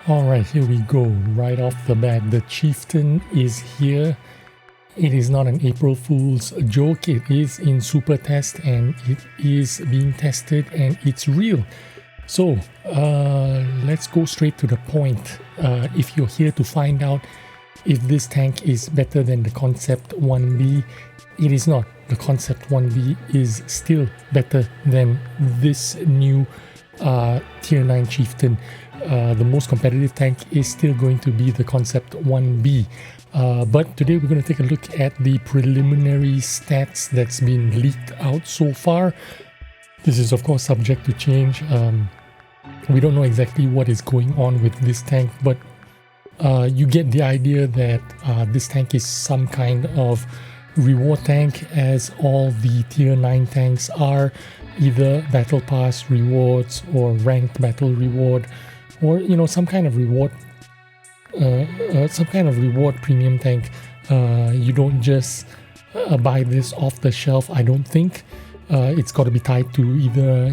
Alright, here we go. Right off the bat, the Chieftain is here. It is not an April Fool's joke. It is in Supertest and it is being tested and it's real. So, let's go straight to the point. If you're here to find out if this tank is better than the Concept 1B, it is not. The Concept 1B is still better than this new Tier 9 Chieftain. The most competitive tank is still going to be the Concept 1B. But today we're going to take a look at the preliminary stats that's been leaked out so far. This is of course subject to change. We don't know exactly what is going on with this tank, but you get the idea that this tank is some kind of reward tank, as all the tier 9 tanks are, either battle pass rewards or ranked battle reward, or some kind of reward premium tank. You don't just buy this off the shelf. I don't think it's got to be tied to either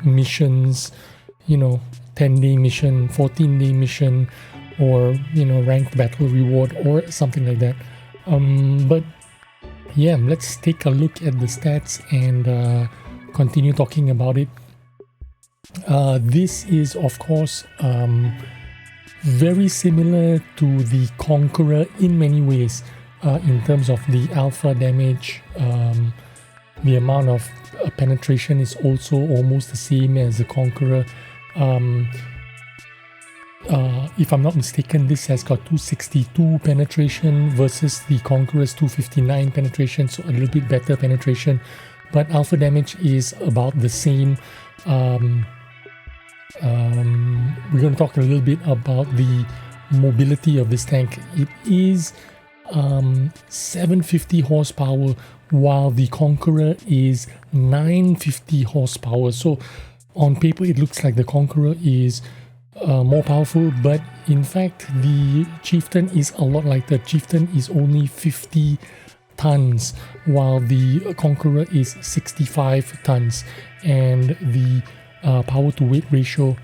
missions, 10-day mission, 14-day mission, or ranked battle reward or something like that. But yeah, let's take a look at the stats and continue talking about it. This is of course very similar to the Conqueror in many ways, in terms of the alpha damage. The amount of penetration is also almost the same as the Conqueror. If I'm not mistaken, this has got 262 penetration versus the Conqueror's 259 penetration, so a little bit better penetration, but alpha damage is about the same. We're going to talk a little bit about the mobility of this tank. It is 750 horsepower, while the Conqueror is 950 horsepower. So on paper it looks like the Conqueror is more powerful, but in fact the Chieftain is a lot lighter. Chieftain is only 50 tons, while the Conqueror is 65 tons, and the power to weight ratio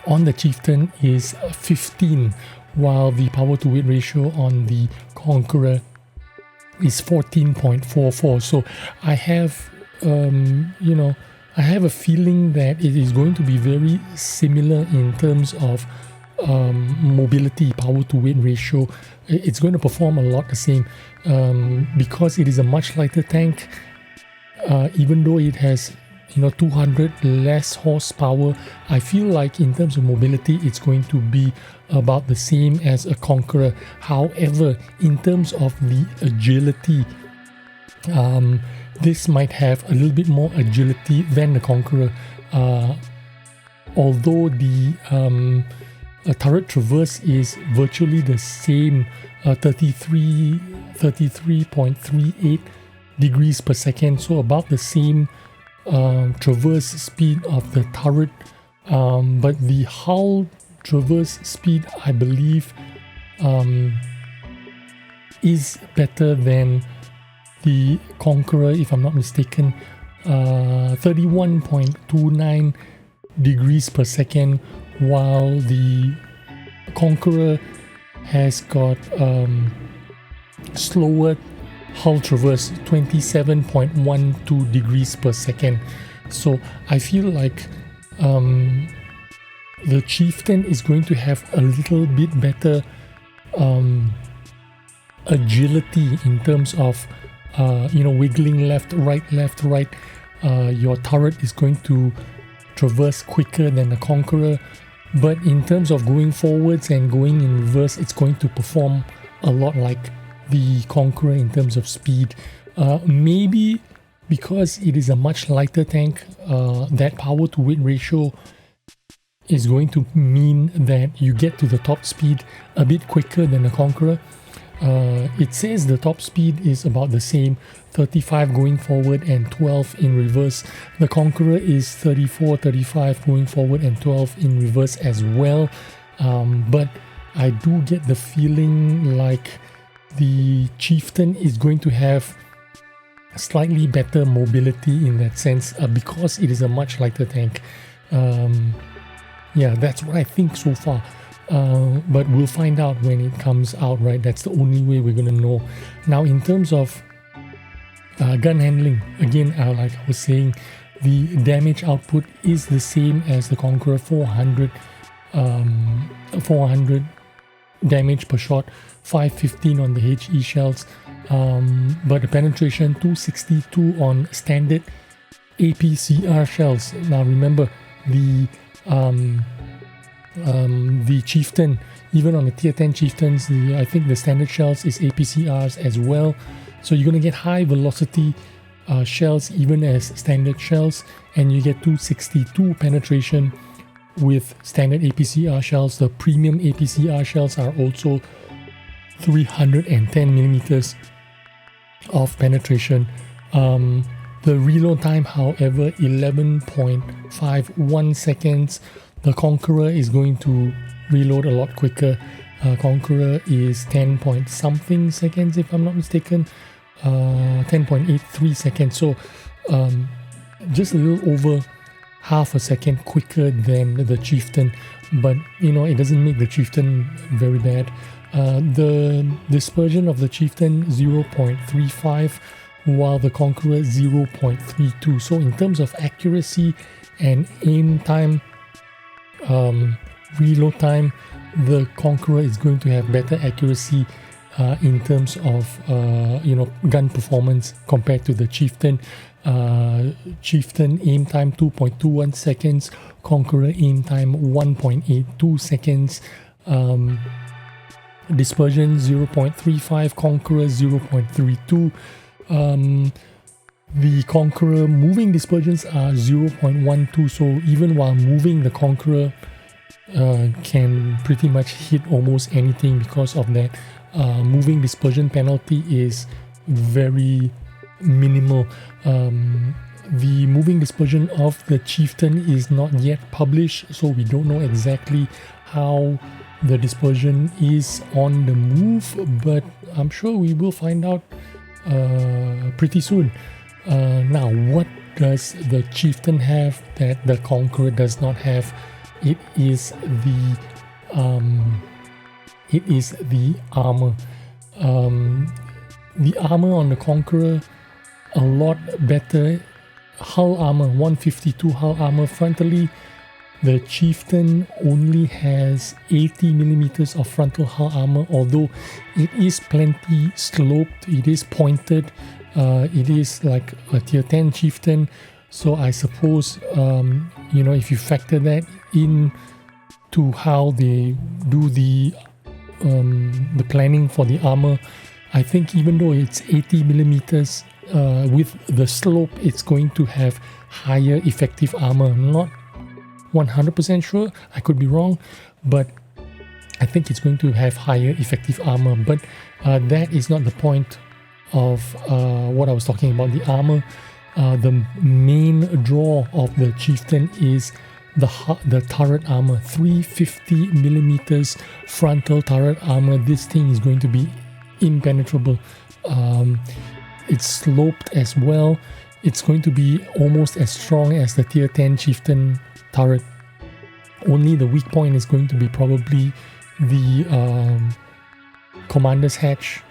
on the Chieftain is 15, while the power to weight ratio on the Conqueror is 14.44. So I have I have a feeling that it is going to be very similar in terms of mobility, power to weight ratio. It's going to perform a lot the same, because it is a much lighter tank. Even though it has 200 less horsepower, I feel like in terms of mobility it's going to be about the same as a Conqueror. However, in terms of the agility, this might have a little bit more agility than the Conqueror. Although the turret traverse is virtually the same, 33.38 degrees per second, so about the same traverse speed of the turret, but the hull traverse speed, I believe, is better than the Conqueror, if I'm not mistaken. 31.29 degrees per second, while the Conqueror has got slower hull traverse, 27.12 degrees per second. So I feel like the Chieftain is going to have a little bit better agility in terms of wiggling left, right. Your turret is going to traverse quicker than the Conqueror, but in terms of going forwards and going in reverse, it's going to perform a lot like the Conqueror in terms of speed. Maybe because it is a much lighter tank, that power to weight ratio is going to mean that you get to the top speed a bit quicker than the Conqueror. It says the top speed is about the same, 35 going forward and 12 in reverse. The Conqueror is 35 going forward and 12 in reverse as well. But I do get the feeling like the Chieftain is going to have slightly better mobility in that sense, because it is a much lighter tank. Yeah, that's what I think so far. But we'll find out when it comes out, right? That's the only way we're going to know. Now, in terms of gun handling, again, like I was saying, the damage output is the same as the Conqueror, 400 damage per shot, 515 on the HE shells, but the penetration 262 on standard APCR shells. Now remember, the Chieftain, even on the tier 10 Chieftains, I think the standard shells is APCRs as well. So you're going to get high velocity shells even as standard shells, and you get 262 penetration with standard APCR shells. The premium APCR shells are also 310 millimeters of penetration. The reload time, however, 11.51 seconds. The Conqueror is going to reload a lot quicker. Conqueror is 10 point something seconds, if I'm not mistaken. 10.83 seconds. So just a little over half a second quicker than the Chieftain, but it doesn't make the Chieftain very bad. The dispersion of the Chieftain 0.35, while the Conqueror 0.32. So in terms of accuracy and aim time, reload time, the Conqueror is going to have better accuracy in terms of gun performance compared to the Chieftain. Chieftain aim time 2.21 seconds, Conqueror aim time 1.82 seconds, dispersion 0.35, Conqueror 0.32. The Conqueror moving dispersions are 0.12, so even while moving, the Conqueror can pretty much hit almost anything because of that. Moving dispersion penalty is very minimal. The moving dispersion of the Chieftain is not yet published, so we don't know exactly how the dispersion is on the move, but I'm sure we will find out pretty soon. Now, what does the Chieftain have that the Conqueror does not have? It is the armor. The armor on the Conqueror, a lot better. Hull armor, 152 hull armor frontally. The Chieftain only has 80 millimeters of frontal hull armor, although it is plenty sloped, it is pointed, it is like a tier 10 Chieftain. So I suppose, if you factor that in to how they do the planning for the armor, I think even though it's 80 millimeters, with the slope, it's going to have higher effective armor. I'm not 100% sure, I could be wrong, but I think it's going to have higher effective armor. But that is not the point of what I was talking about. The armor, the main draw of the Chieftain is the turret armor, 350 millimeters frontal turret armor. This thing is going to be impenetrable. It's sloped as well. It's going to be almost as strong as the tier 10 Chieftain turret. Only the weak point is going to be probably the commander's hatch,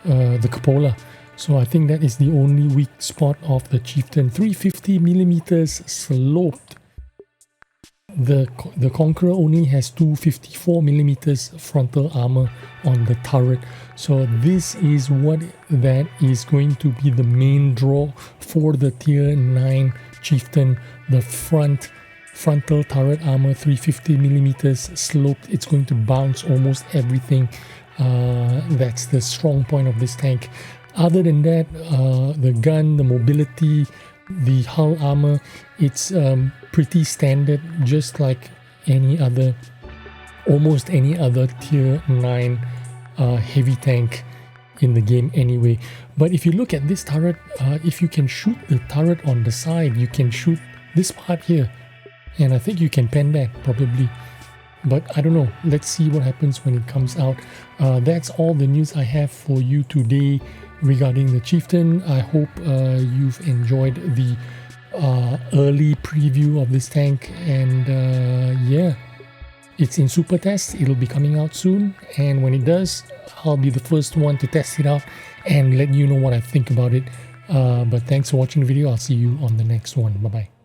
the cupola. So I think that is the only weak spot of the Chieftain. 350 millimeters sloped. The Conqueror only has 254 millimeters frontal armor on the turret. So this is what that is going to be the main draw for the tier 9 Chieftain. The frontal turret armor, 350 millimeters sloped. It's going to bounce almost everything. That's the strong point of this tank. Other than that, the gun, the mobility, the hull armor, it's pretty standard, just like almost any other tier 9 heavy tank in the game anyway. But if you look at this turret, if you can shoot the turret on the side, you can shoot this part here, and I think you can pen that probably, but I don't know. Let's see what happens when it comes out. That's all the news I have for you today regarding the Chieftain. I hope you've enjoyed the early preview of this tank, and yeah, It's in Supertest. It'll be coming out soon, and when it does, I'll be the first one to test it out and let you know what I think about it. But thanks for watching the video. I'll see you on the next one. Bye bye.